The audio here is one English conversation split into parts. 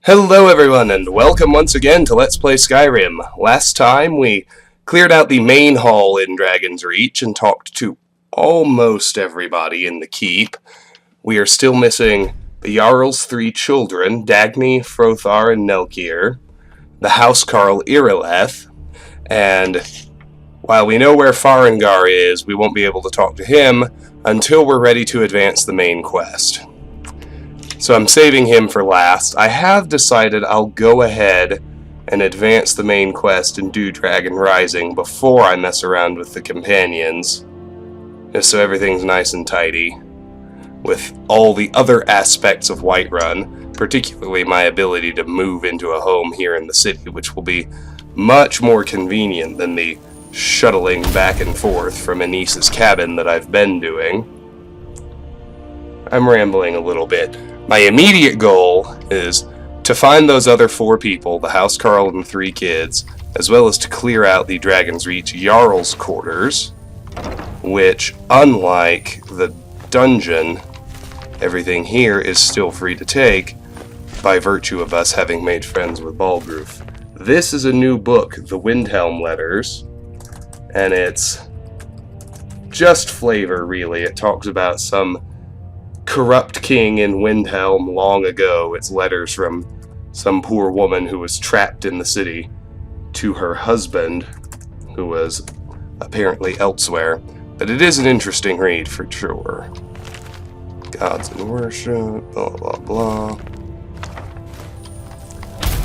Hello everyone, and welcome once again to Let's Play Skyrim. Last time we cleared out the main hall in Dragonsreach and talked to almost everybody in the keep. We are still missing the Jarl's 3 children, Dagny, Frothar, and Nelkir, the housecarl Irileth, and while we know where Farengar is, we won't be able to talk to him until we're ready to advance the main quest. So I'm saving him for last. I have decided I'll go ahead and advance the main quest and do Dragon Rising before I mess around with the companions, just so everything's nice and tidy, with all the other aspects of Whiterun, particularly my ability to move into a home here in the city, which will be much more convenient than the shuttling back and forth from Anissa's cabin that I've been doing. I'm rambling a little bit. My immediate goal is to find those other 4 people, the housecarl and 3 kids, as well as to clear out the Dragonsreach Jarl's quarters, which, unlike the dungeon, everything here is still free to take by virtue of us having made friends with Balgruf. This is a new book, The Windhelm Letters, and it's just flavor, really. It talks about some corrupt king in Windhelm long ago. It's letters from some poor woman who was trapped in the city to her husband, who was apparently elsewhere. But it is an interesting read for sure. Gods in worship, blah blah blah.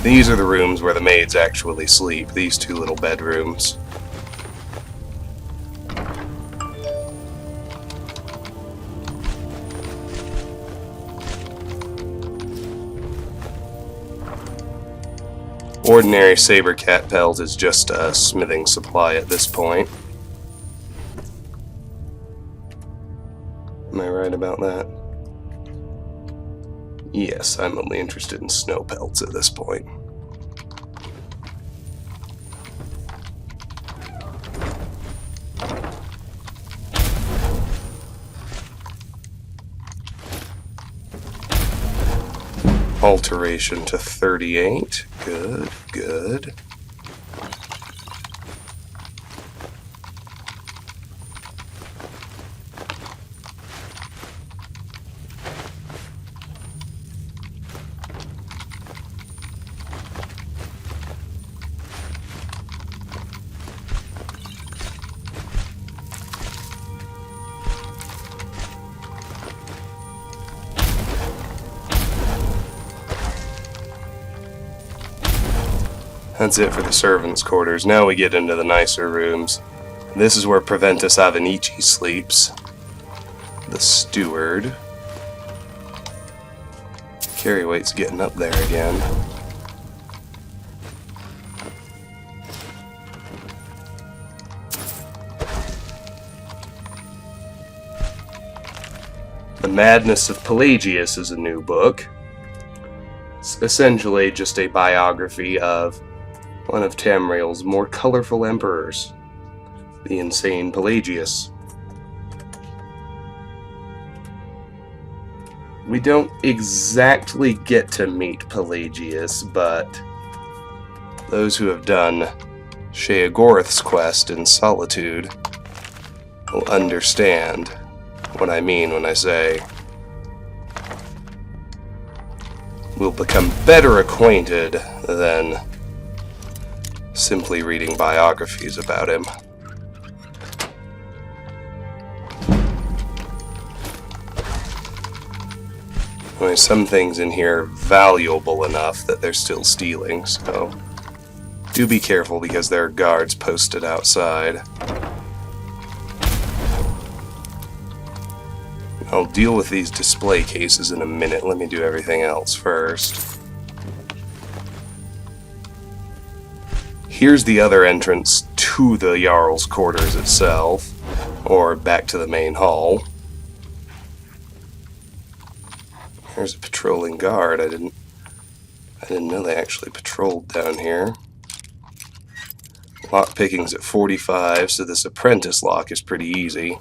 These are the rooms where the maids actually sleep, these 2 little bedrooms. Ordinary saber cat pelt is just a smithing supply at this point. Am I right about that? Yes, I'm only interested in snow pelts at this point. Alteration to 38. Good, good. That's it for the servants' quarters. Now we get into the nicer rooms. This is where Preventus Avenici sleeps. The steward. Carryweight's getting up there again. The Madness of Pelagius is a new book. It's essentially just a biography of one of Tamriel's more colorful emperors, the insane Pelagius. We don't exactly get to meet Pelagius, but those who have done Sheogorath's quest in Solitude will understand what I mean when I say we'll become better acquainted than simply reading biographies about him. I mean, some things in here are valuable enough that they're still stealing, so do be careful because there are guards posted outside. I'll deal with these display cases in a minute. Let me do everything else first. Here's the other entrance to the Jarl's quarters itself, or back to the main hall. There's a patrolling guard. I didn't know they actually patrolled down here. Lockpicking's at 45, so this apprentice lock is pretty easy.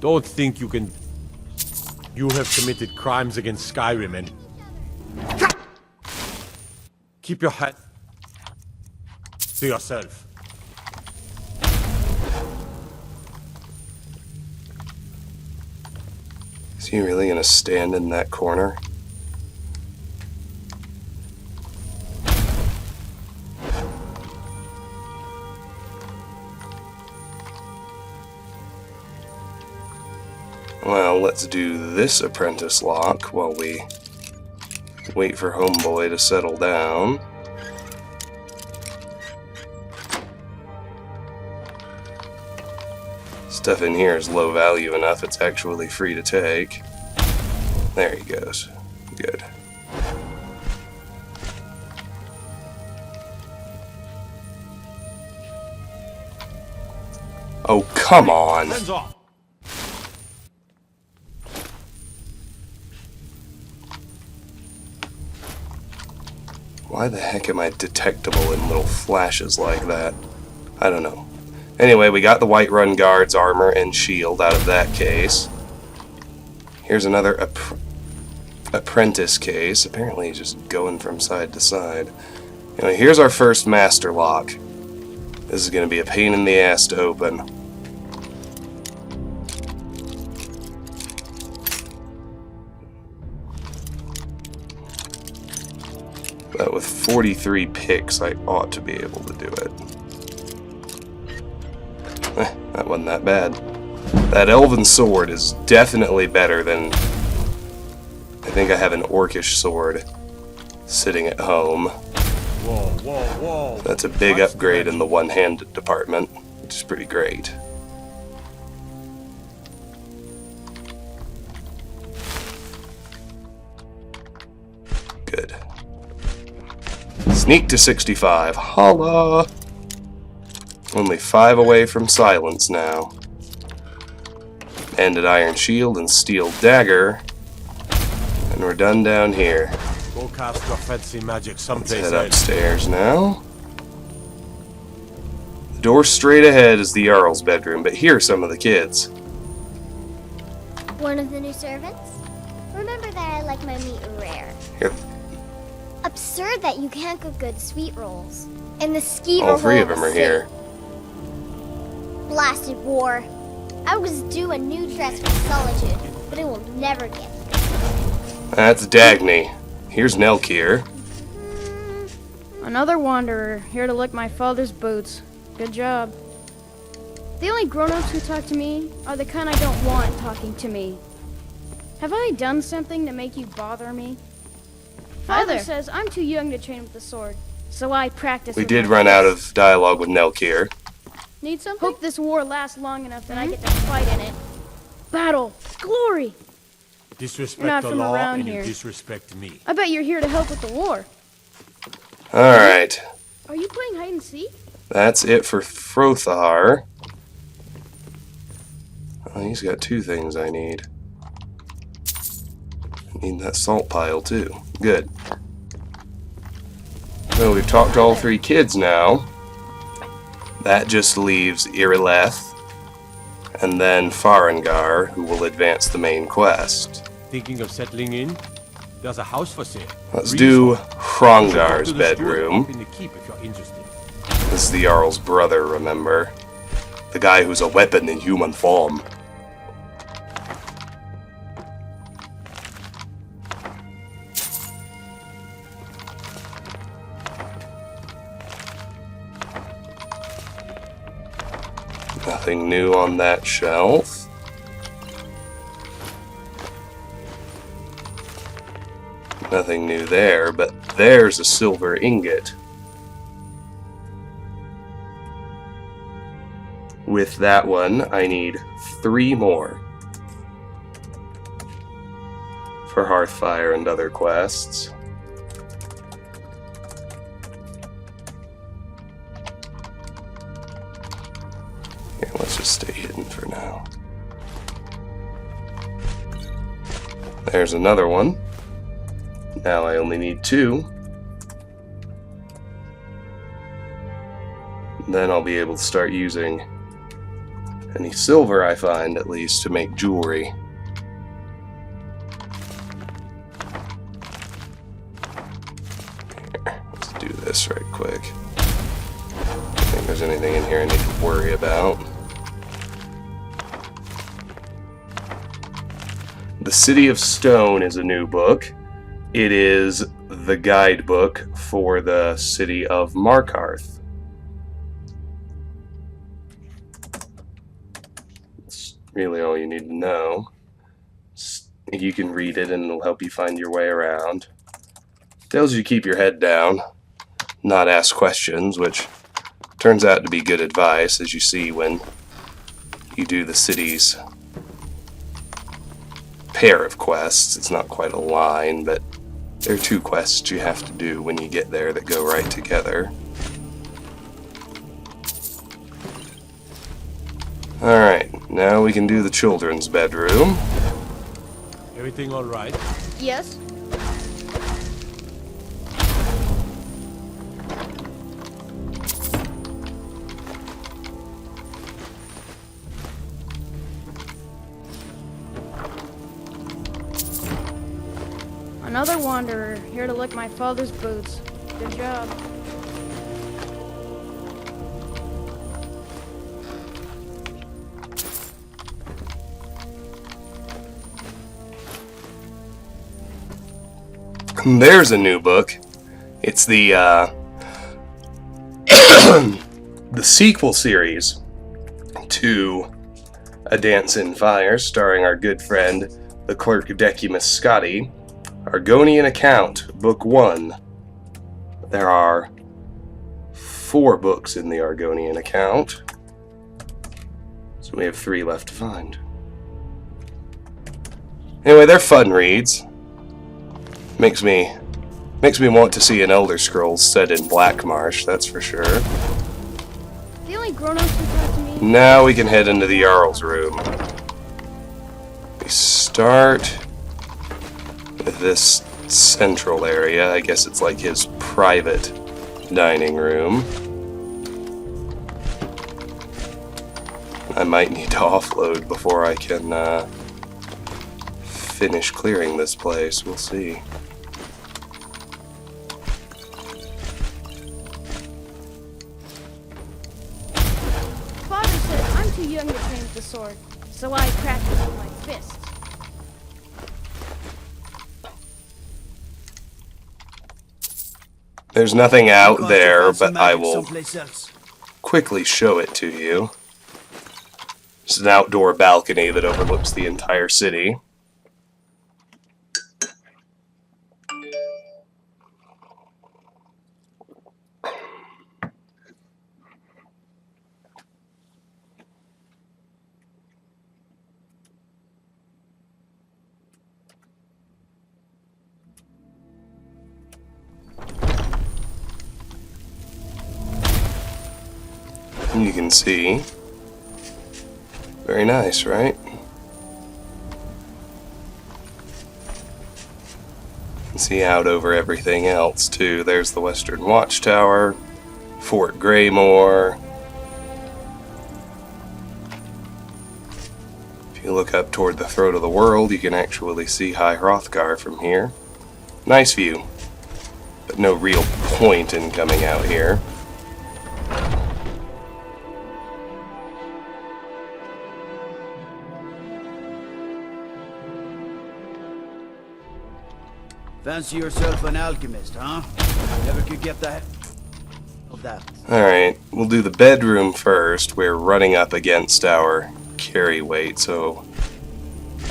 Don't think you can You have committed crimes against Skyrim and... Keep your head to yourself. Is he really gonna stand in that corner? Well, let's do this apprentice lock while we wait for homeboy to settle down. Stuff in here is low value enough, it's actually free to take. There he goes. Good. Oh, come on! Hands off. Why the heck am I detectable in little flashes like that? I don't know. Anyway, we got the Whiterun Guard's armor and shield out of that case. Here's another apprentice case. Apparently he's just going from side to side. Anyway, here's our first master lock. This is going to be a pain in the ass to open. But with 43 picks, I ought to be able to do it. That wasn't that bad. That elven sword is definitely better than... I think I have an orcish sword sitting at home. Whoa, whoa, whoa. So that's a big upgrade in the one-handed department, which is pretty great. Good. Sneak to 65. Holla! Only 5 away from silence now. Ended iron shield and steel dagger. And we're done down here. Go cast your fancy magic Let's someplace head else. upstairs now. The door straight ahead is the Jarl's bedroom, but here's some of the kids. One of the new servants? Remember that I like my meat rare. Here, Absurd that you can't cook good sweet rolls. And the skeever all 3 of hole them are was here. Blasted war. I was due a new dress for solitude, but it will never get me. That's Dagny. Here's Nelkir. Another wanderer, here to lick my father's boots. Good job. The only grown-ups who talk to me are the kind I don't want talking to me. Have I done something to make you bother me? Father says I'm too young to train with the sword, so I practice We with did my run out fists. of dialogue with Nelkir. Need something? Hope this war lasts long enough that I get to fight in it. Battle, glory. Disrespect Not the from law around and here. you disrespect me. I bet you're here to help with the war. Alright. Are you playing hide and seek? That's it for Frothar. Oh, he's got 2 things I need. I need that salt pile too. Good. So we've talked to all 3 kids now. That just leaves Irileth and then Farengar, who will advance the main quest. Thinking of settling in? There's a house for sale. Let's do Go Hrongar's to the steward bedroom. up in the keep if you're interested. This is the Jarl's brother, remember? The guy who's a weapon in human form. Nothing new on that shelf. Nothing new there, but there's a silver ingot. With that one, I need 3 more for Hearthfire and other quests. Here, let's just stay hidden for now. There's another one. Now I only need 2. Then I'll be able to start using any silver I find, at least, to make jewelry. this right quick. I don't think there's anything in here I need to worry about. The City of Stone is a new book. It is the guidebook for the city of Markarth. That's really all you need to know. You can read it and it'll help you find your way around. Tells you to keep your head down, not ask questions, which turns out to be good advice, as you see when you do the city's pair of quests. It's not quite a line, but there are 2 quests you have to do when you get there that go right together. Alright, now we can do the children's bedroom. Everything all right? Yes? Another wanderer, here to lick my father's boots. Good job. There's a new book. It's the the sequel series to A Dance in Fire, starring our good friend, the clerk Decimus Scotti. Argonian Account, Book 1. There are 4 books in the Argonian Account, so we have 3 left to find. Anyway, they're fun reads. Makes me want to see an Elder Scrolls set in Black Marsh, that's for sure. The only grown-ups who talk to me. Now we can head into the Jarl's room. We start with this central area. I guess it's like his private dining room. I might need to offload before I can finish clearing this place. We'll see. Father said I'm too young to train with the sword, so I practice with my fists. There's nothing out there, but I will quickly show it to you. It's an outdoor balcony that overlooks the entire city. And you can see. Very nice, right? You can see out over everything else, too. There's the Western Watchtower, Fort Greymore. If you look up toward the throat of the world, you can actually see High Hrothgar from here. Nice view, but no real point in coming out here. Fancy yourself an alchemist, huh? Never could get that of that. Alright, we'll do the bedroom first. We're running up against our carry weight, so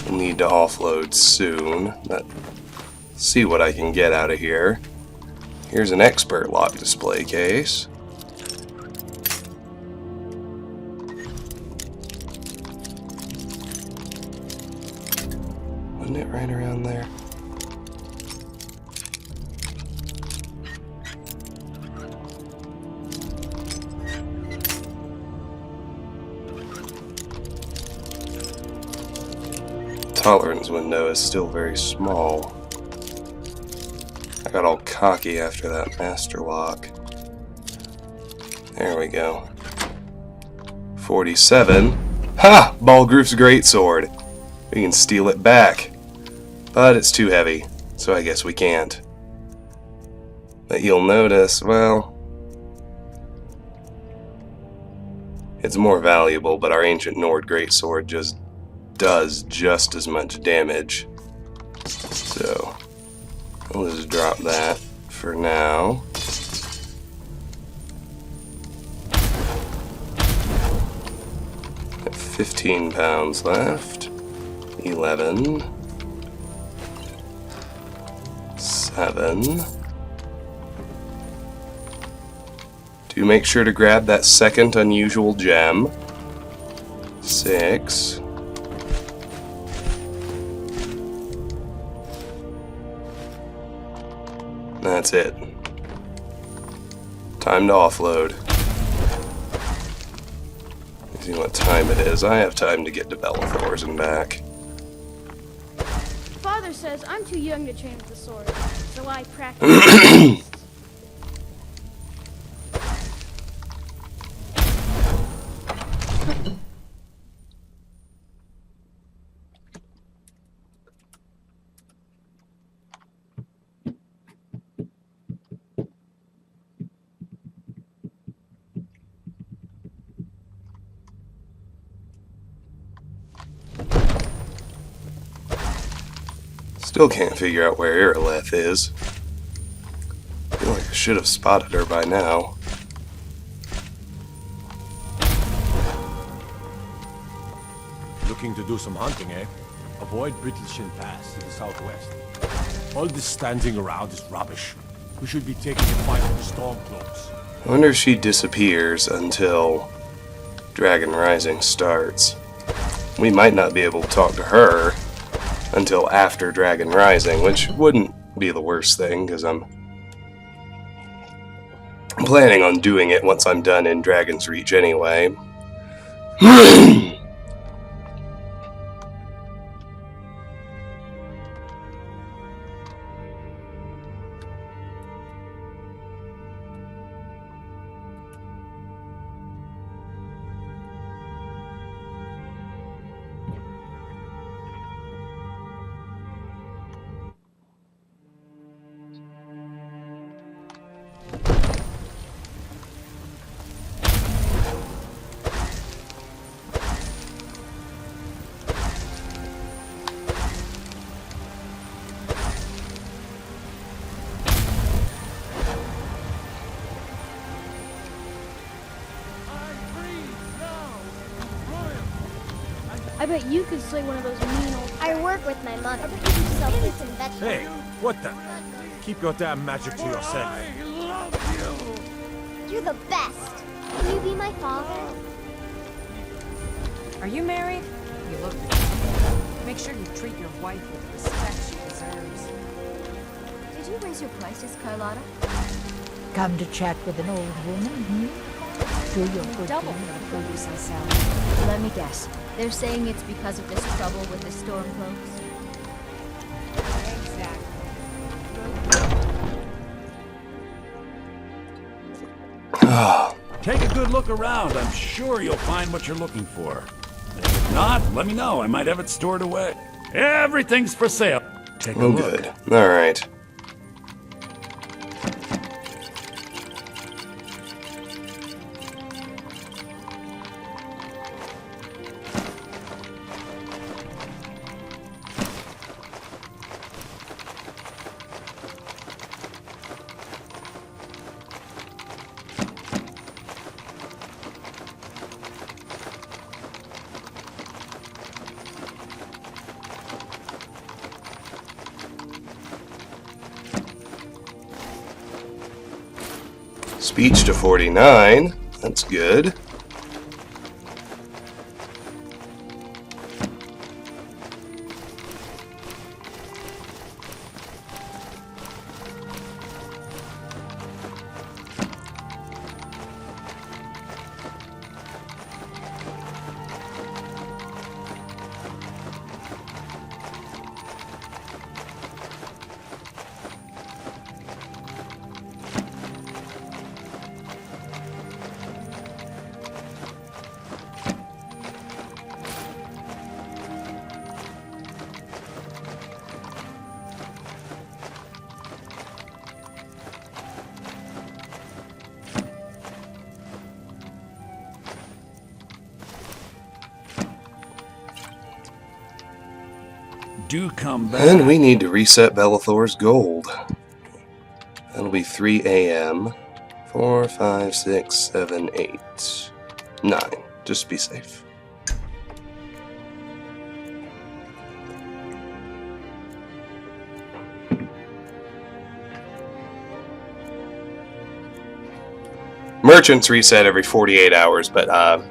we'll need to offload soon. But see what I can get out of here. Here's an expert lock display case. Wasn't it right around there? Tolerance window is still very small. I got all cocky after that master lock. There we go. 47. Ha! Balgroof's greatsword. We can steal it back. But it's too heavy, so I guess we can't. But you'll notice, well, it's more valuable, but our Ancient Nord Greatsword just does just as much damage. So, I'll just drop that for now. Got 15 pounds left. 11. 7. Do make sure to grab that second unusual gem. 6. That's it. Time to offload. Let's see what time it is. I have time to get to Bellathor's and back. Father says I'm too young to train with the sword, so I practice. Still can't figure out where Irileth is. I feel like I should have spotted her by now. Looking to do some hunting, eh? Avoid Brittleshin Pass to the southwest. All this standing around is rubbish. We should be taking a fight with the Stormcloaks. I wonder if she disappears until Dragon Rising starts. We might not be able to talk to her until after Dragon Rising, which wouldn't be the worst thing, because I'm planning on doing it once I'm done in Dragonsreach anyway. I bet you could slay one of those mean old... I work with my mother. You sell fruits and vegetables. Hey, what the? Keep your damn magic to yourself. You're the best. Can you be my father? Are you married? You look it. Make sure you treat your wife with the respect she deserves. Did you raise your prices, Carlotta? Come to chat with an old woman, hmm? Do your good Double deed. for the produce I sell. Let me guess. They're saying it's because of this trouble with the Stormcloaks. Exactly. Take a good look around. I'm sure you'll find what you're looking for. If not, let me know. I might have it stored away. Everything's for sale. Take a Oh, look. good. Alright. Speech to 49. That's good. do come back. And we need to reset Bellathor's gold. That'll be 3 a.m. 4, 5, 6, 7, 8, 9. Just be safe. Merchants reset every 48 hours, but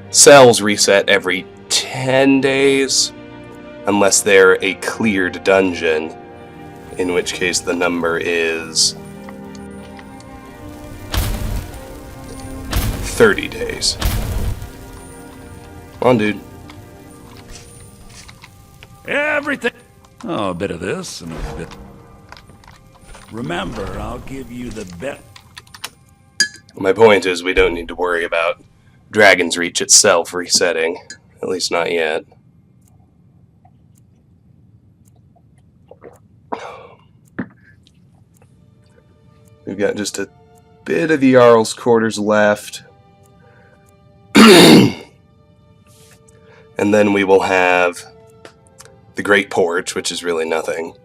cells reset every 10 days, unless they're a cleared dungeon, in which case the number is 30 days. Come on, dude. Everything. Oh, a bit of this and a bit. Remember, I'll give you the bet. My point is we don't need to worry about Dragonsreach itself resetting. At least not yet. We've got just a bit of the Jarl's quarters left. And then we will have the Great Porch, which is really nothing.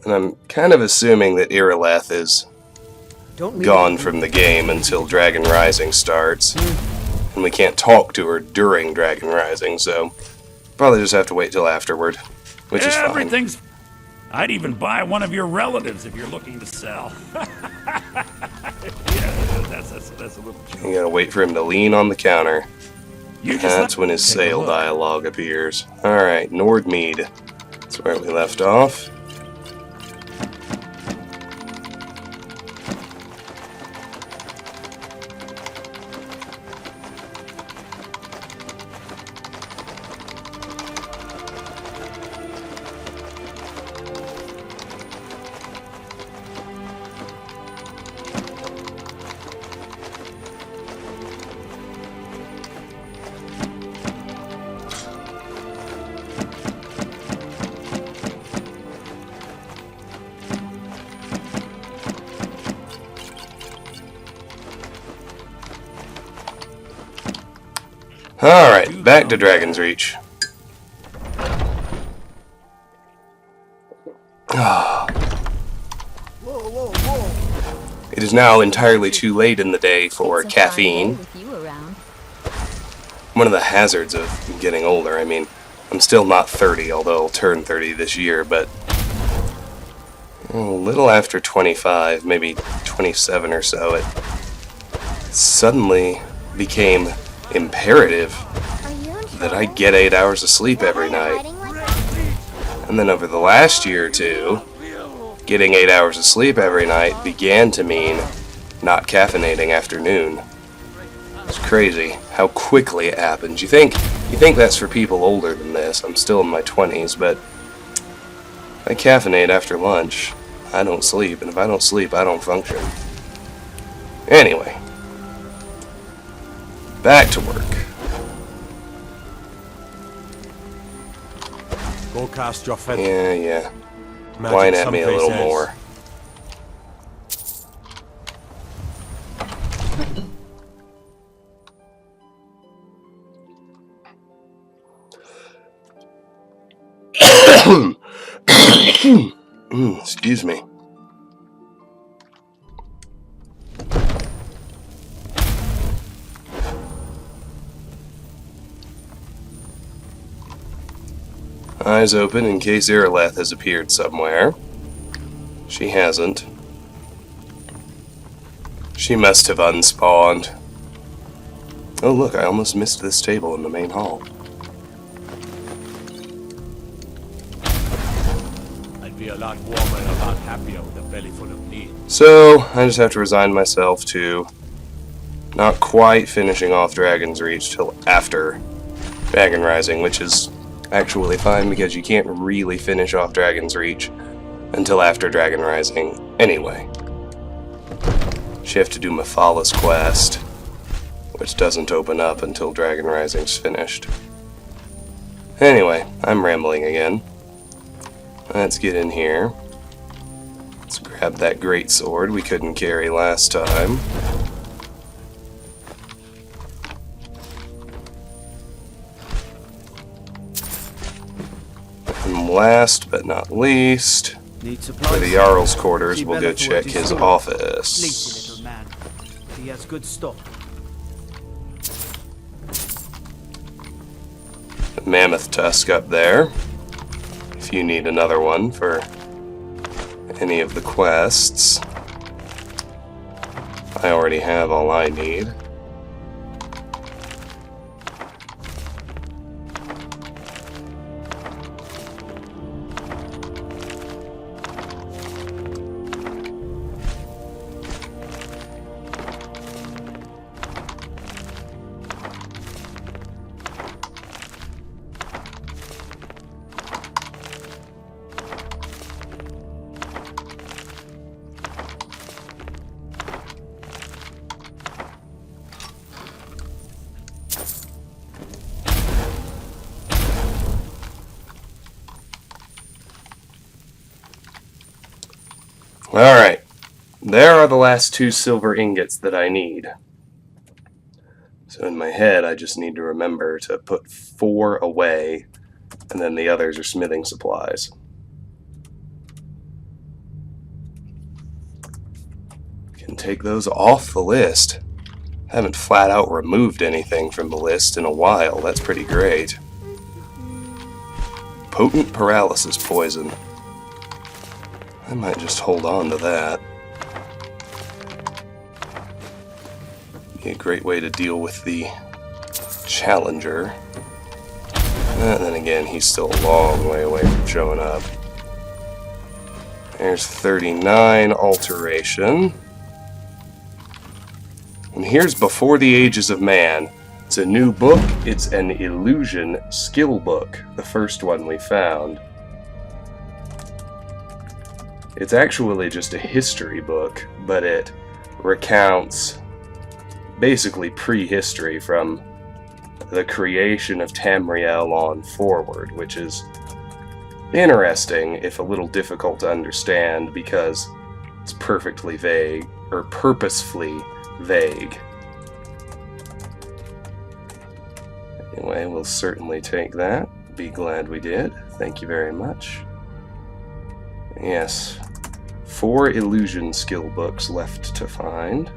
And I'm kind of assuming that Irileth is gone from the game until Dragon Rising starts. And we can't talk to her during Dragon Rising, so probably just have to wait till afterward, which is fine. Everything's. I'd even buy one of your relatives if you're looking to sell. Yeah, that's a little joke. You gotta wait for him to lean on the counter. You just That's when his take a sale look. dialogue appears. Alright, Nordmead. That's where we left off. Alright, back to Dragonsreach. It is now entirely too late in the day for It's a fine day caffeine. with you around. One of the hazards of getting older. I mean, I'm still not 30, although I'll turn 30 this year, but a little after 25, maybe 27 or so, it suddenly became imperative Are you in that I trouble? get 8 hours of sleep every Why are you night. hiding like that? And then over the last year or two, getting 8 hours of sleep every night began to mean not caffeinating after noon. It's crazy how quickly it happens. You think that's for people older than this. I'm still in my 20s, but if I caffeinate after lunch, I don't sleep, and if I don't sleep, I don't function. Anyway, back to work. Go cast your feather. Yeah. Magic Whine at me a someplace little else. more. Excuse me. Eyes open in case Irileth has appeared somewhere. She hasn't. She must have unspawned. Oh look, I almost missed this table in the main hall. I'd be a lot warmer and a lot happier with a belly full of meat. So, I just have to resign myself to not quite finishing off Dragonsreach till after Dragon Rising, which is actually fine because you can't really finish off Dragonsreach until after Dragon Rising anyway. You have to do Mephal's quest, which doesn't open up until Dragon Rising's finished. Anyway, I'm rambling again. Let's get in here. Let's grab that great sword we couldn't carry last time. And last but not least, Need for supplies? the Jarl's quarters, See we'll go Bellator check at his store. office. Sleepy little man. He has good stuff. Mammoth tusk up there. If you need another one for any of the quests. I already have all I need. Alright, there are the last 2 silver ingots that I need. So in my head, I just need to remember to put 4 away, and then the others are smithing supplies. Can take those off the list. I haven't flat out removed anything from the list in a while. That's pretty great. Potent paralysis poison. I might just hold on to that. Be a great way to deal with the challenger. And then again, he's still a long way away from showing up. There's 39 alteration. And here's Before the Ages of Man. It's a new book. It's an illusion skill book. The first one we found. It's actually just a history book, but it recounts basically prehistory from the creation of Tamriel on forward, which is interesting, if a little difficult to understand, because it's perfectly vague, or purposefully vague. Anyway, we'll certainly take that. Be glad we did. Thank you very much. Yes. 4 illusion skill books left to find.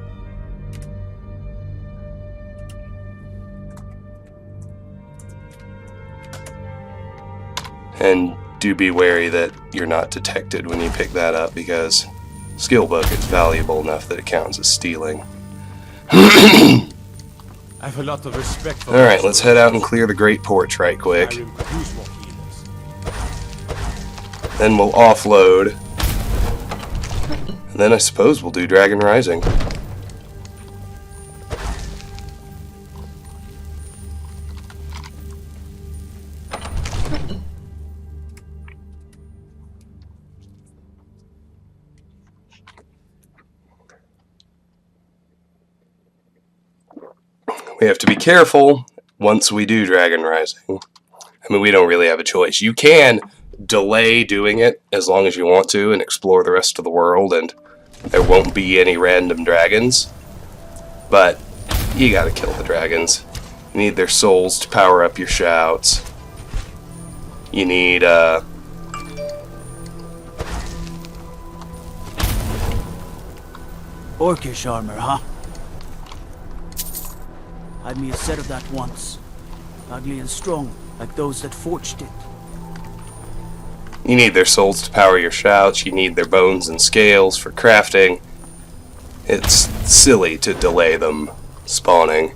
And do be wary that you're not detected when you pick that up, because skill book is valuable enough that it counts as stealing. I have a lot of respect for Alright, let's head out and clear the Great Porch right quick. Skyrim could use more healers. Then we'll offload. And then I suppose we'll do Dragon Rising. We have to be careful once we do Dragon Rising. I mean, we don't really have a choice. You can delay doing it as long as you want to and explore the rest of the world, and there won't be any random dragons. But you gotta kill the dragons. You need their souls to power up your shouts. You need, Orcish armor, huh? Had me a set of that once. Ugly and strong, like those that forged it. You need their souls to power your shouts. You need their bones and scales for crafting. It's silly to delay them spawning.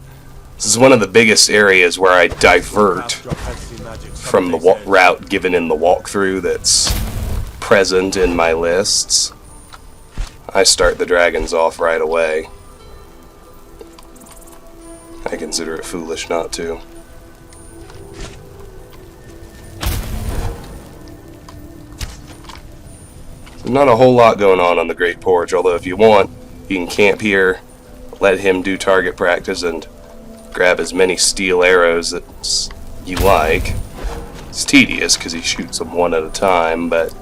This is one of the biggest areas where I divert from the route given in the walkthrough that's present in my lists. I start the dragons off right away. I consider it foolish not to. Not a whole lot going on the Great Porch, although if you want, you can camp here, let him do target practice, and grab as many steel arrows as you like. It's tedious because he shoots them one at a time, but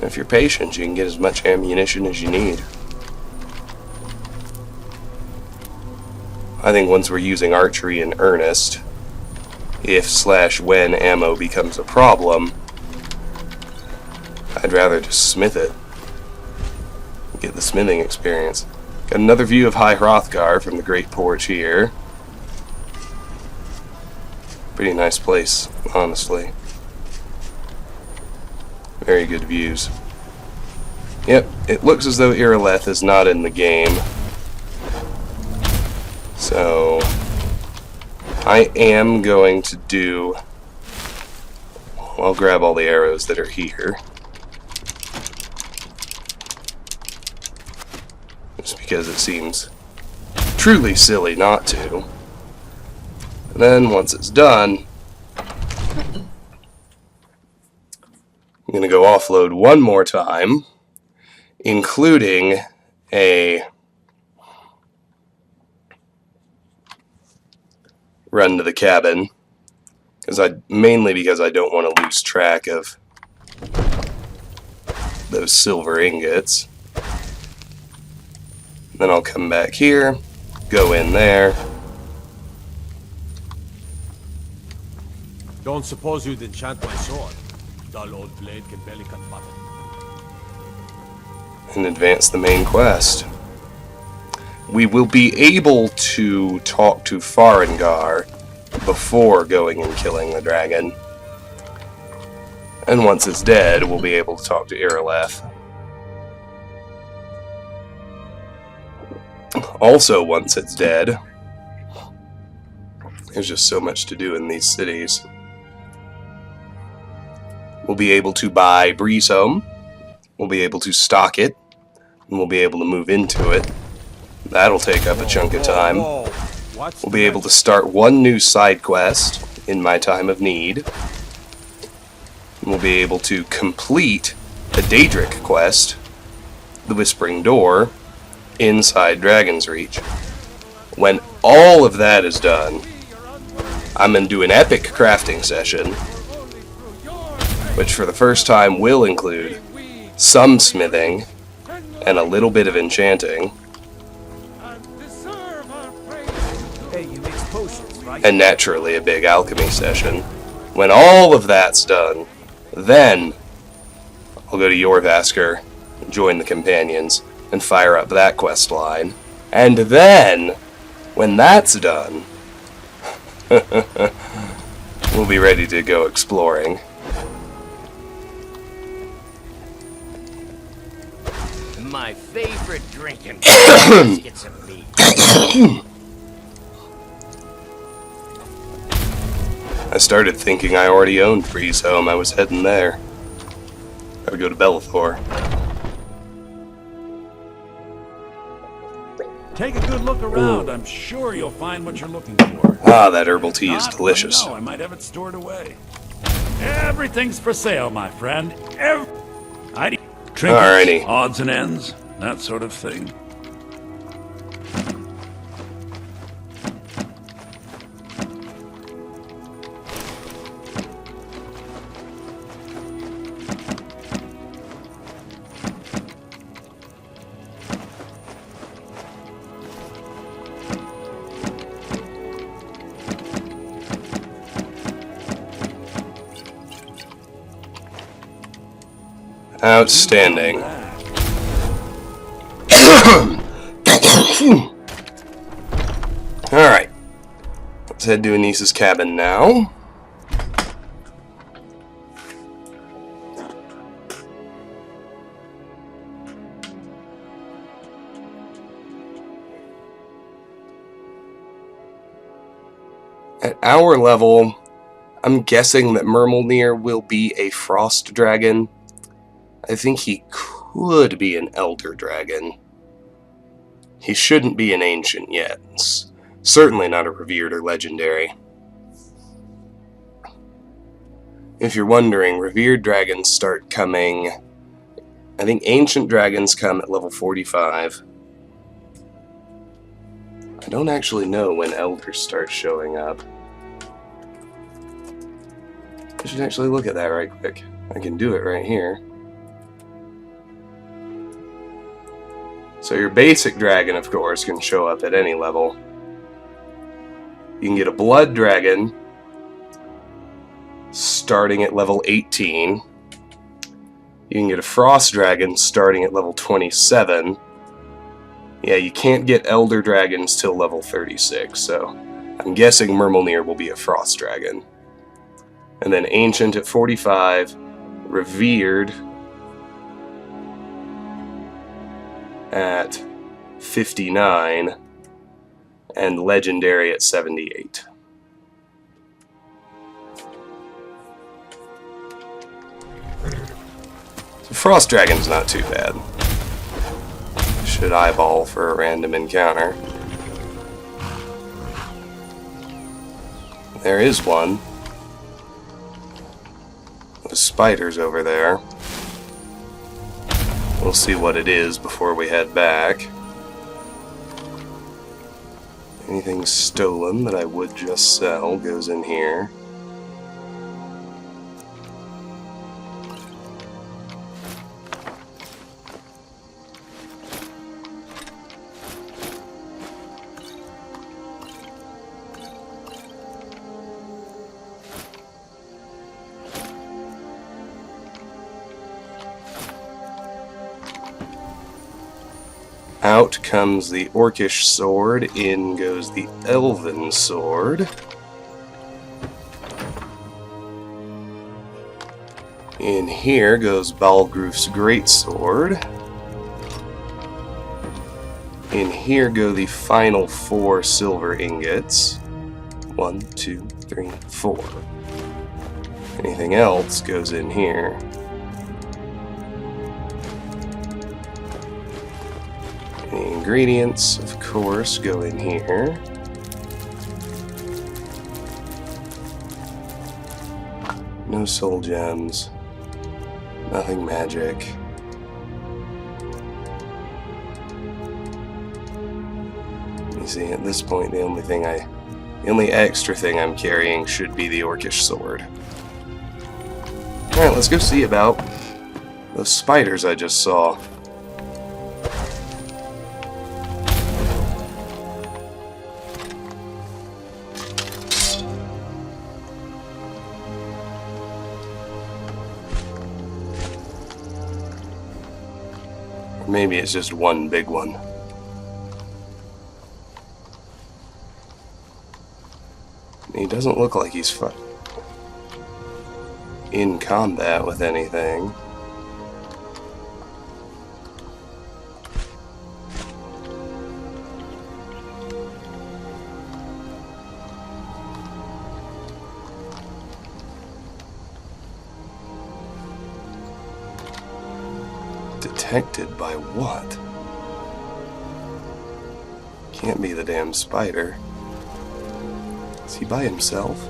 if you're patient, you can get as much ammunition as you need. I think once we're using archery in earnest, if/when ammo becomes a problem, I'd rather just smith it. Get the smithing experience. Got another view of High Hrothgar from the Great Porch here. Pretty nice place, honestly. Very good views. Yep, it looks as though Irileth is not in the game. So I am going to do... I'll grab all the arrows that are here. Just because it seems truly silly not to. And then once it's done, I'm going to go offload one more time, including a run to the cabin, mainly because I don't want to lose track of those silver ingots. Then I'll come back here, go in there. Don't suppose you'd enchant my sword. Dull old blade can barely cut butter. And advance the main quest. We will be able to talk to Farengar before going and killing the dragon. And once it's dead, we'll be able to talk to Irileth. Also, once it's dead, there's just so much to do in these cities. We'll be able to buy Breezehome, we'll be able to stock it, and we'll be able to move into it. That'll take up a chunk of time. We'll be able to start one new side quest in my time of need. And we'll be able to complete a Daedric quest, the Whispering Door, inside Dragonsreach. When all of that is done, I'm going to do an epic crafting session, which for the first time will include some smithing and a little bit of enchanting. And naturally a big alchemy session. When all of that's done, then I'll go to Jorvaskr, join the companions, and fire up that quest line. And then, when that's done, we'll be ready to go exploring. My favorite drinking biscuits and meat. I started thinking I already owned Breezehome. I was heading there. Gotta go to Belethor. Take a good look around. I'm sure you'll find what you're looking for. Ah, that herbal tea is Not, delicious. let me know. I might have it stored away. Everything's for sale, my friend. Trinkets, Alrighty. odds and ends, that sort of thing. Outstanding. Alright. Let's head to Anissa's cabin now. At our level, I'm guessing that Myrmulnir will be a frost dragon. I think he could be an elder dragon. He shouldn't be an ancient yet. Certainly not a revered or legendary. If you're wondering, revered dragons start coming... I think ancient dragons come at level 45. I don't actually know when elders start showing up. I should actually look at that right quick. I can do it right here. So your basic dragon, of course, can show up at any level. You can get a blood dragon starting at level 18. You can get a Frost Dragon starting at level 27. Yeah, you can't get Elder Dragons till level 36, so I'm guessing Murmelnir will be a Frost Dragon. And then Ancient at 45, Revered at 59, and Legendary at 78. So Frost Dragon's not too bad. Should eyeball for a random encounter. There is one. The spiders over there. We'll see what it is before we head back. Anything stolen that I would just sell goes in here. Out comes the Orcish sword, in goes the Elven sword. In here goes Balgruf's greatsword. In here go the final 4 silver ingots. 1, 2, 3, 4. Anything else goes in here. The ingredients, of course, go in here. No soul gems. Nothing magic. You see, at this point, the only extra thing I'm carrying should be the Orcish sword. Alright, let's go see about those spiders I just saw. Maybe it's just one big one. He doesn't look like he's in combat with anything. Detected by what? Can't be the damn spider. Is he by himself?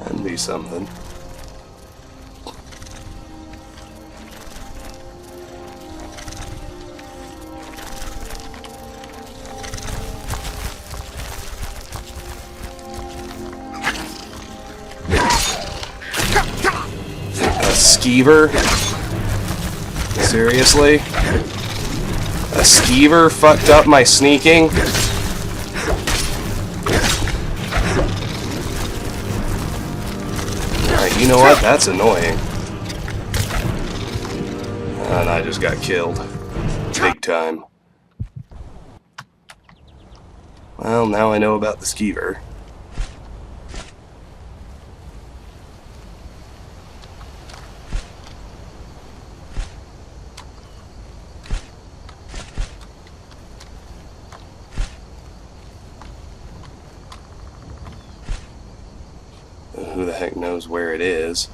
That'd be something. Skeever? Seriously? A skeever fucked up my sneaking? Alright, you know what? That's annoying. And I just got killed. Big time. Well, now I know about the skeever. Who the heck knows where it is?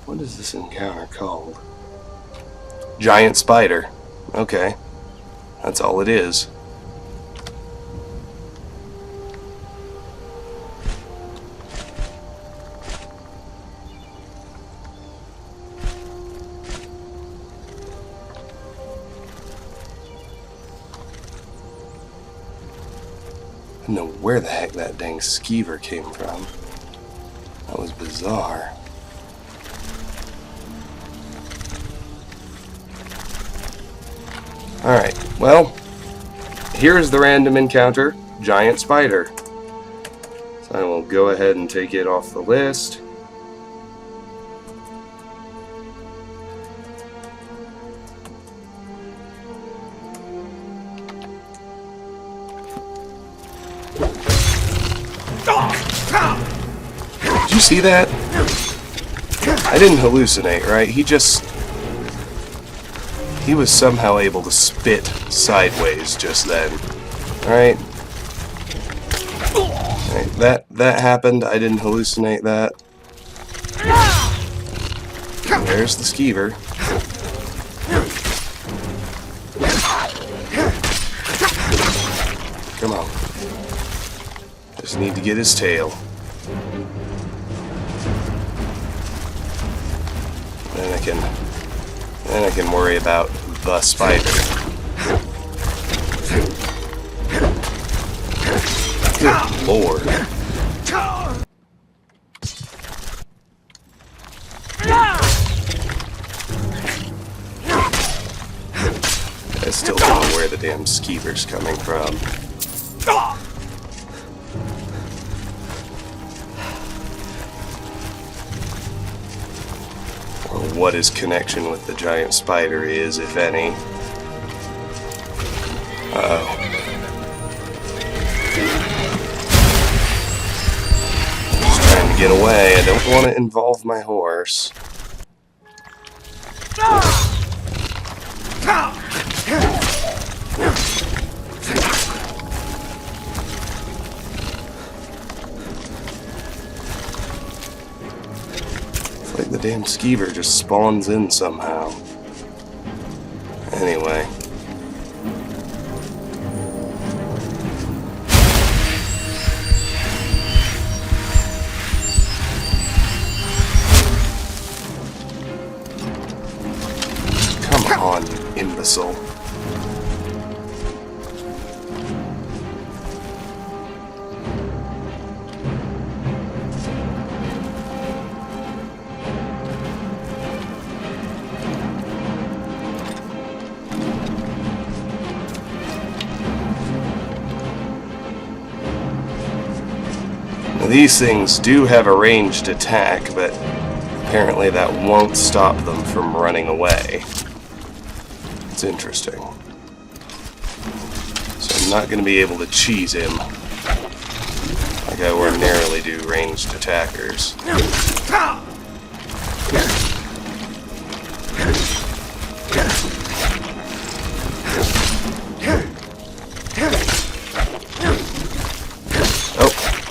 What is this encounter called? Giant spider. Okay. That's all it is. I don't know where the heck that dang skeever came from. That was bizarre. Alright, well, here's the random encounter. giant spider. So I will go ahead and take it off the list. Did you see that? I didn't hallucinate, right? He was somehow able to spit sideways just then. Right? That happened. I didn't hallucinate that. There's the skeever. Come on. Just need to get his tail. Then I can worry about the spider. Good lord. I still don't know where the damn skeever's coming from. Or what his connection with the giant spider is, if any. Uh-oh. Just trying to get away. I don't want to involve my horse. It's like the damn skeever just spawns in somehow. Anyway. Come on, you imbecile. These things do have a ranged attack, but apparently that won't stop them from running away. It's interesting. So I'm not going to be able to cheese him like I ordinarily do ranged attackers.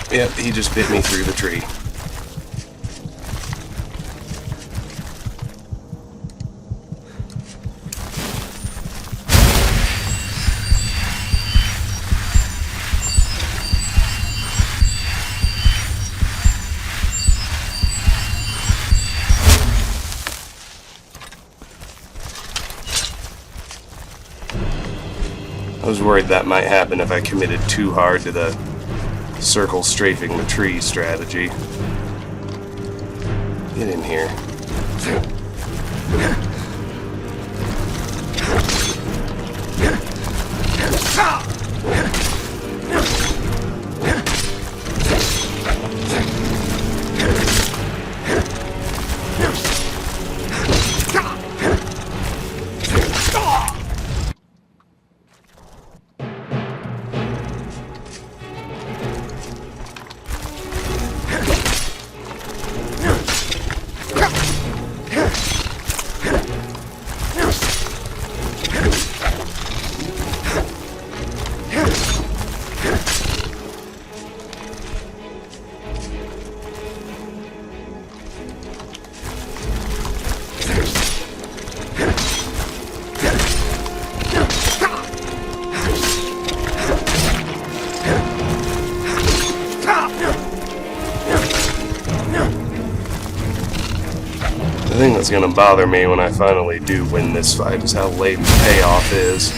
Yep, he just bit me through the tree. I was worried that might happen if I committed too hard to the circle strafing the tree strategy. Get in here. The thing that's gonna bother me when I finally do win this fight is how late the payoff is.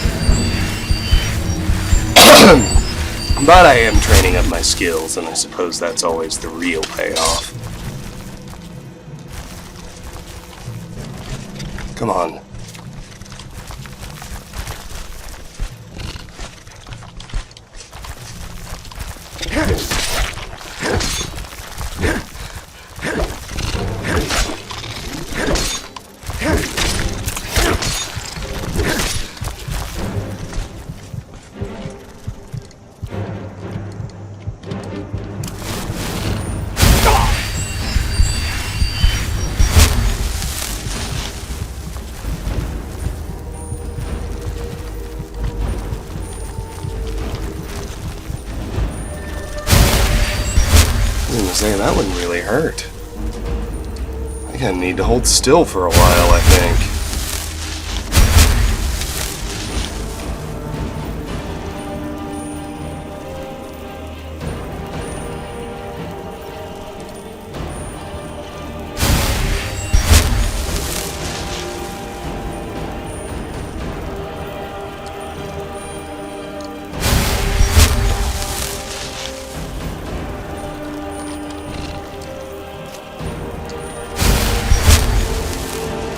But I am training up my skills, and I suppose that's always the real payoff. Come on. I was gonna say, that one really hurt. I gonna need to hold still for a while, I think.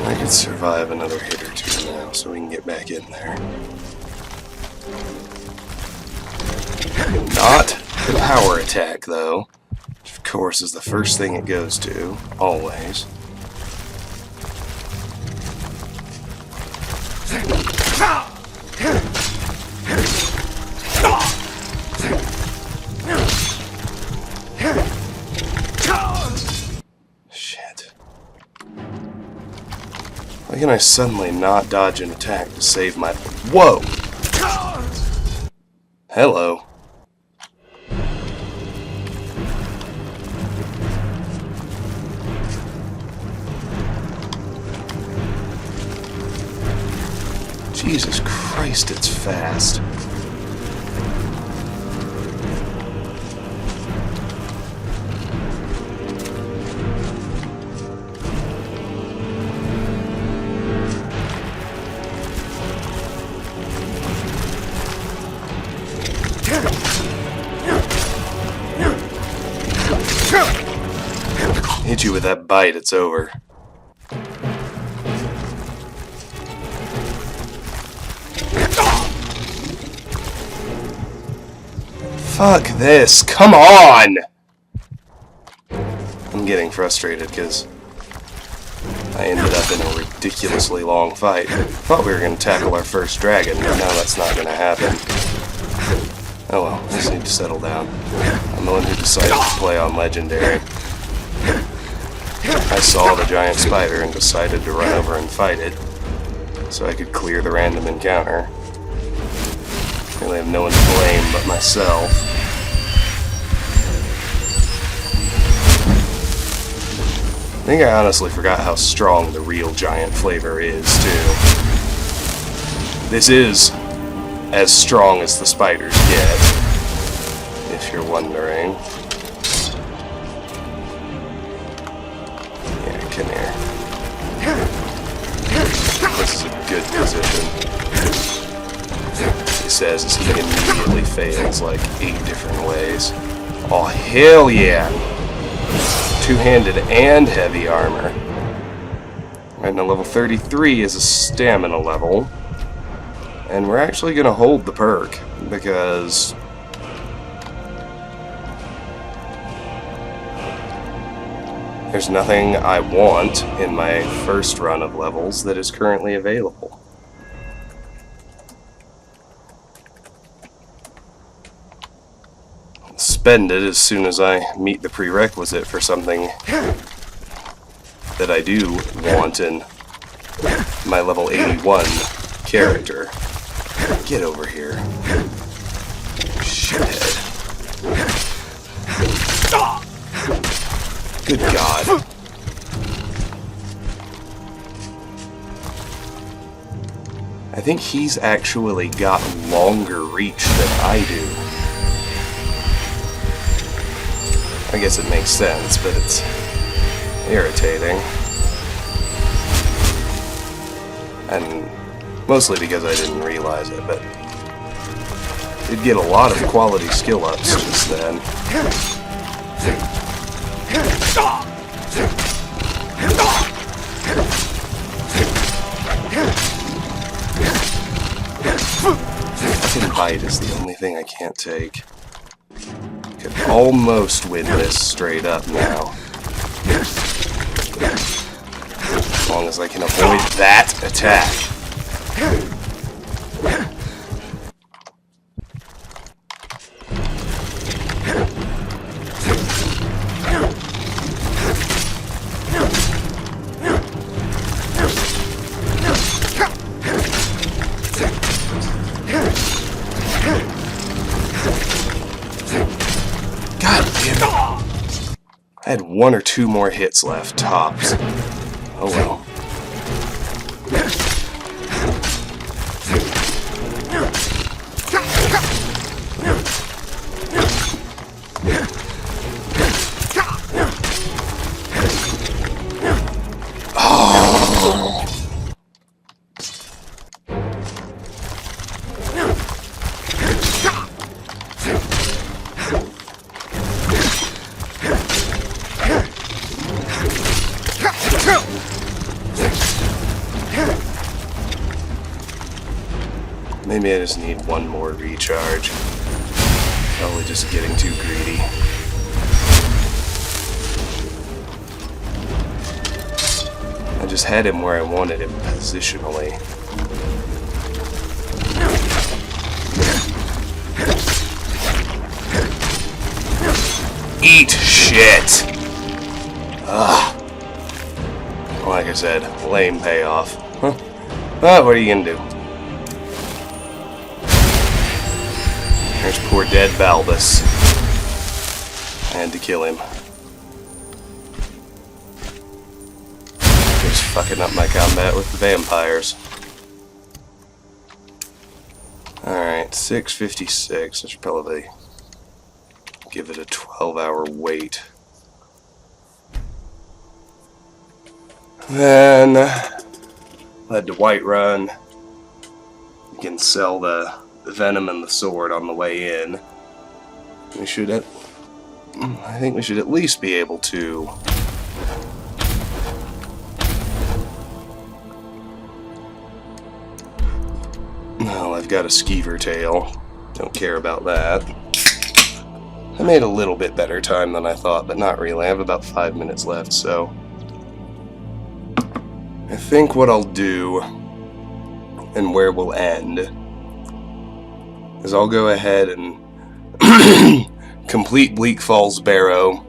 I could survive another hit or two now, so we can get back in there. Not the power attack, though. Which, of course, is the first thing it goes to, always. Shit. Why can I suddenly not dodge an attack to save my... Whoa! Hello. Jesus Christ, it's fast. Hit you with that bite, it's over. Fuck this, come on! I'm getting frustrated because I ended up in a ridiculously long fight. Thought we were going to tackle our first dragon, but now that's not going to happen. Oh well, I just need to settle down. I'm the one who decided to play on Legendary. I saw the giant spider and decided to run over and fight it, so I could clear the random encounter. Really have no one to blame but myself. I think I honestly forgot how strong the real giant flavor is, too. This is as strong as the spiders get, if you're wondering. Yeah, come here. This is a good position. He says he immediately fails like 8 different ways. Oh, hell yeah! Two-handed and heavy armor. Right now, level 33 is a stamina level. And we're actually going to hold the perk, because there's nothing I want in my first run of levels that is currently available. Spend it as soon as I meet the prerequisite for something that I do want in my level 81 character. Get over here. Shithead. Good God. I think he's actually got longer reach than I do. I guess it makes sense, but it's irritating. And mostly because I didn't realize it, but you'd get a lot of quality skill ups just then. Fucking bite is the only thing I can't take. Could almost win this straight up now. As long as I can avoid that attack. God damn it. I had 1 or 2 more hits left, tops. Oh well. Maybe I just need 1 more recharge. Probably just getting too greedy. I just had him where I wanted him positionally. Eat shit! Ugh. Like I said, lame payoff. Huh? What are you gonna do? There's poor dead Balbus. I had to kill him. Just fucking up my combat with the vampires. Alright, 6:56. I should probably give it a 12-hour wait. Then head to Whiterun. You can sell the venom and the sword on the way in. We should I think we should at least be able to well, I've got a skeever tail. Don't care about that. I made a little bit better time than I thought, but not really. I have about 5 minutes left, so I think what I'll do and where we'll end is I'll go ahead and complete Bleak Falls Barrow,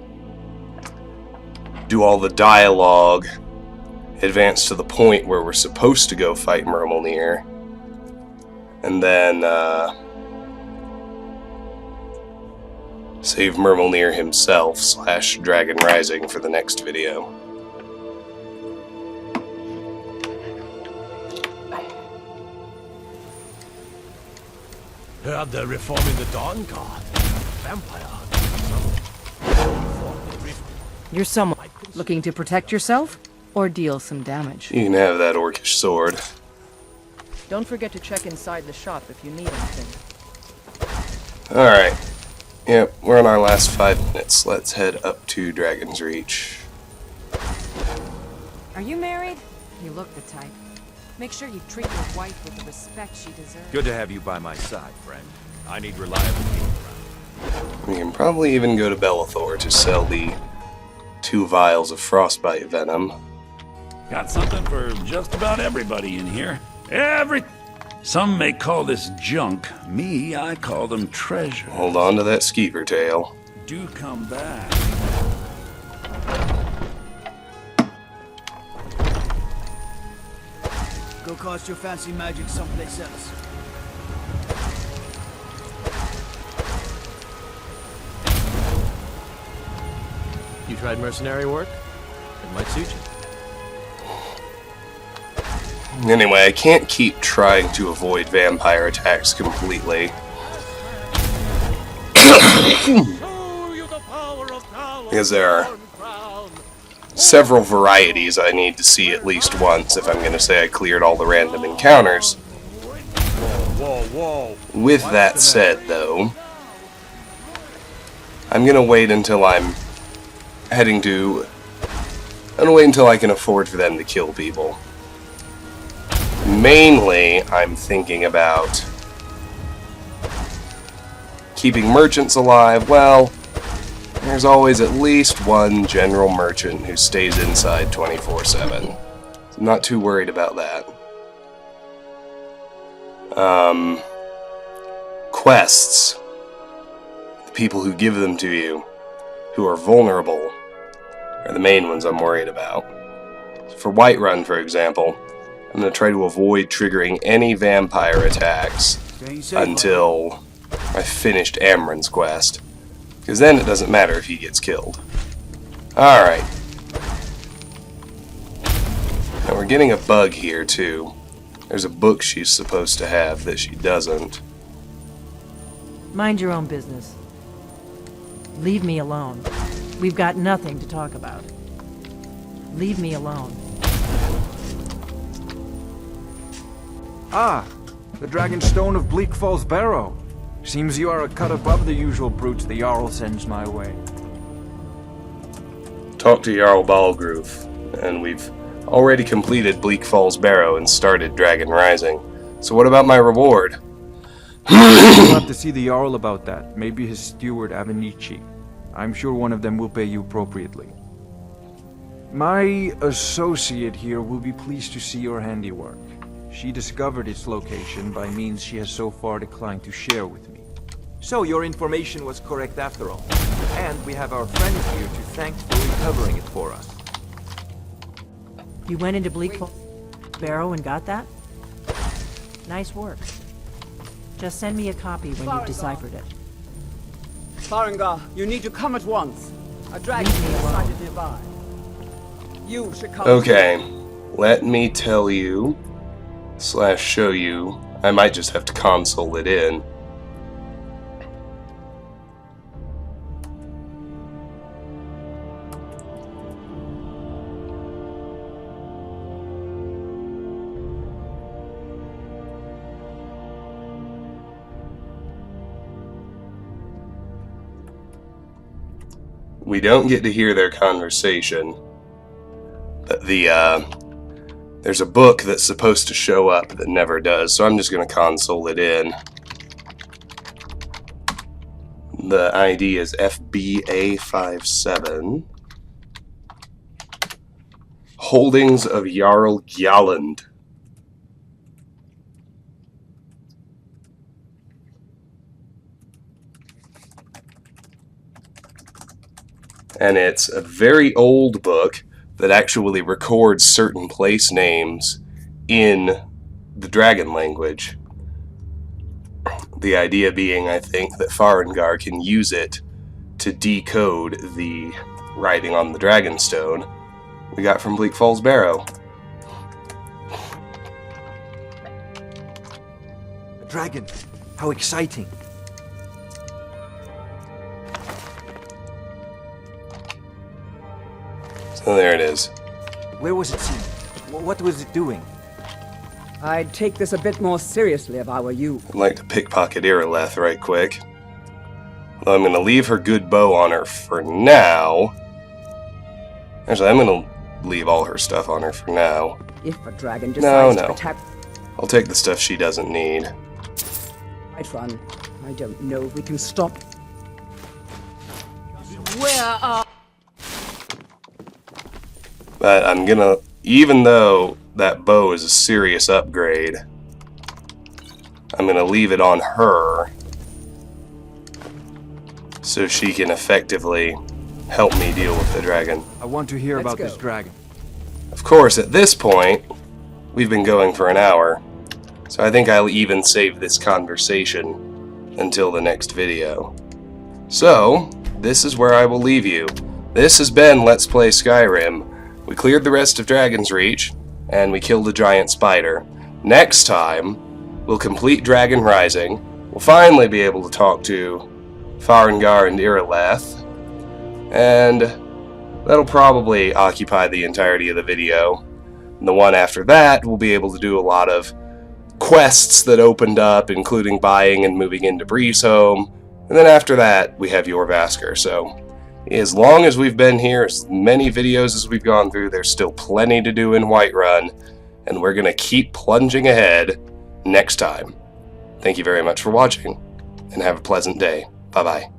do all the dialogue, advance to the point where we're supposed to go fight Myrmilnir, and then save Myrmilnir himself / Dragon Rising for the next video. Heard they're reforming the Dawn Guard. Vampire. You're someone looking to protect yourself or deal some damage. You can have that orcish sword. Don't forget to check inside the shop if you need anything. Alright. Yep, we're on our last 5 minutes. Let's head up to Dragonsreach. Are you married? You look the type. Make sure you treat your wife with the respect she deserves. Good to have you by my side, friend. I need reliable people around. We can probably even go to Bellathor to sell the 2 vials of frostbite venom. Got something for just about everybody in here. Some may call this junk. Me, I call them treasure. Hold on to that skeever tail. Do come back. Go cast your fancy magic someplace else. You tried mercenary work? It might suit you. Anyway, I can't keep trying to avoid vampire attacks completely. Because there are several varieties I need to see at least once if I'm going to say I cleared all the random encounters. With that said, though, I'm going to wait until I'm heading to... I'm going to wait until I can afford for them to kill people. Mainly, I'm thinking about keeping merchants alive. Well, there's always at least one general merchant who stays inside 24/7. So I'm not too worried about that. Quests. The people who give them to you, who are vulnerable, are the main ones I'm worried about. For Whiterun, for example, I'm going to try to avoid triggering any vampire attacks until I've finished Amren's quest. Because then it doesn't matter if he gets killed. Alright. Now we're getting a bug here, too. There's a book she's supposed to have that she doesn't. Mind your own business. Leave me alone. We've got nothing to talk about. Leave me alone. Ah, the Dragonstone of Bleak Falls Barrow. Seems you are a cut above the usual brutes the Jarl sends my way. Talk to Jarl Balgroove, and we've already completed Bleak Falls Barrow and started Dragon Rising. So what about my reward? We'll have to see the Jarl about that. Maybe his steward Avenici. I'm sure one of them will pay you appropriately. My associate here will be pleased to see your handiwork. She discovered its location by means she has so far declined to share with me. So your information was correct after all. And we have our friend here to thank for recovering it for us. You went into Bleak Falls Barrow and got that? Nice work. Just send me a copy when you've deciphered it. Farengar, you need to come at once. A dragon is sighted nearby. You should come. Okay, let me tell you, / show you. I might just have to console it in. We don't get to hear their conversation, but there's a book that's supposed to show up that never does, so I'm just going to console it in. The ID is FBA57. Holdings of Jarl Gjalland. And it's a very old book that actually records certain place names in the dragon language. The idea being, I think, that Farengar can use it to decode the writing on the Dragonstone we got from Bleak Falls Barrow. A dragon! How exciting! So there it is. Where was it seen? What was it doing? I'd take this a bit more seriously if I were you. I'd like to pickpocket Irileth right quick. Well, I'm going to leave her good bow on her for now. Actually, I'm going to leave all her stuff on her for now. If a dragon decides No. to attack... I'll take the stuff she doesn't need. I'd run. I don't know if we can stop. Where are... But I'm gonna, even though that bow is a serious upgrade, I'm gonna leave it on her so she can effectively help me deal with the dragon. I want to hear about this dragon. Of course, at this point, we've been going for an hour, so I think I'll even save this conversation until the next video. So, this is where I will leave you. This has been Let's Play Skyrim. We cleared the rest of Dragonsreach, and we killed a giant spider. Next time, we'll complete Dragon Rising. We'll finally be able to talk to Farengar and Irileth, and that'll probably occupy the entirety of the video. And the one after that, we'll be able to do a lot of quests that opened up, including buying and moving into Bree's home. And then after that, we have Jorvaskr. So, as long as we've been here, as many videos as we've gone through, there's still plenty to do in Whiterun, and we're going to keep plunging ahead next time. Thank you very much for watching, and have a pleasant day. Bye-bye.